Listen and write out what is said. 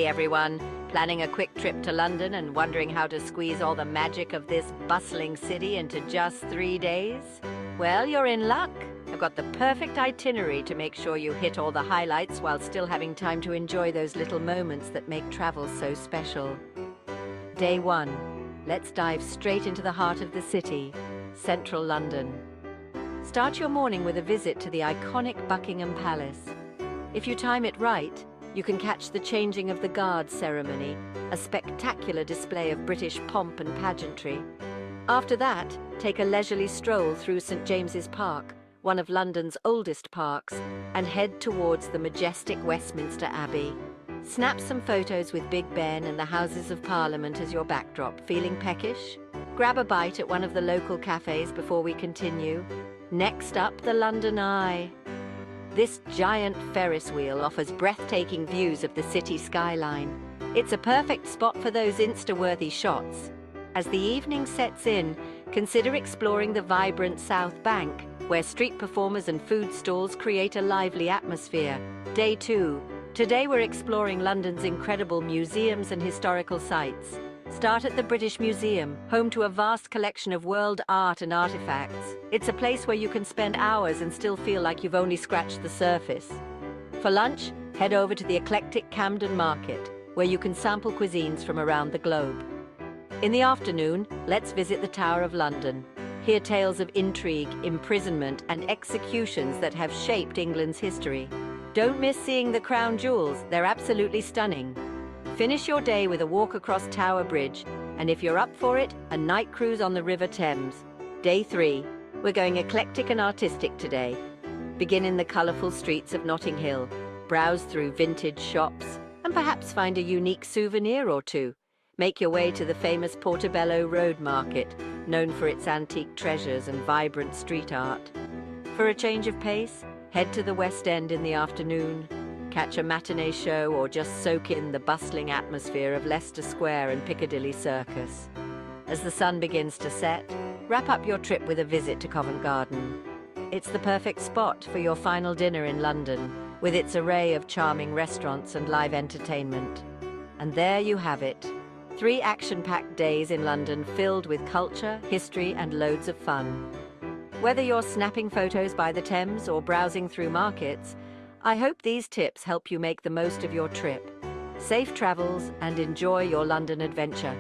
Hey everyone, planning a quick trip to London and wondering how to squeeze all the magic of this bustling city into just 3 days? Well, you're in luck. I've got the perfect itinerary to make sure you hit all the highlights while still having time to enjoy those little moments that make travel so special. Day 1. Let's dive straight into the heart of the city, central London. Start your morning with a visit to the iconic Buckingham Palace. If you time it right, you can catch the changing of the guard ceremony, a spectacular display of British pomp and pageantry. After that, take a leisurely stroll through St. James's Park, one of London's oldest parks, and head towards the majestic Westminster Abbey. Snap some photos with Big Ben and the Houses of Parliament as your backdrop. Feeling peckish? Grab a bite at one of the local cafes before we continue. Next up, the London Eye. This giant Ferris wheel offers breathtaking views of the city skyline. It's a perfect spot for those Insta-worthy shots. As the evening sets in, consider exploring the vibrant South Bank, where street performers and food stalls create a lively atmosphere. Day 2. Today we're exploring London's incredible museums and historical sites. Start at the British Museum, home to a vast collection of world art and artifacts. It's a place where you can spend hours and still feel like you've only scratched the surface. For lunch, head over to the eclectic Camden Market, where you can sample cuisines from around the globe. In the afternoon, let's visit the Tower of London. Hear tales of intrigue, imprisonment, and executions that have shaped England's history. Don't miss seeing the crown jewels, they're absolutely stunning. Finish your day with a walk across Tower Bridge, and if you're up for it, a night cruise on the River Thames. Day 3. We're going eclectic and artistic today. Begin in the colourful streets of Notting Hill, browse through vintage shops, and perhaps find a unique souvenir or two. Make your way to the famous Portobello Road Market, known for its antique treasures and vibrant street art. For a change of pace, head to the West End in the afternoon. Catch a matinee show or just soak in the bustling atmosphere of Leicester Square and Piccadilly Circus. As the sun begins to set, wrap up your trip with a visit to Covent Garden. It's the perfect spot for your final dinner in London, with its array of charming restaurants and live entertainment. And there you have it. 3 action-packed days in London filled with culture, history, and loads of fun. Whether you're snapping photos by the Thames or browsing through markets, I hope these tips help you make the most of your trip. Safe travels and enjoy your London adventure.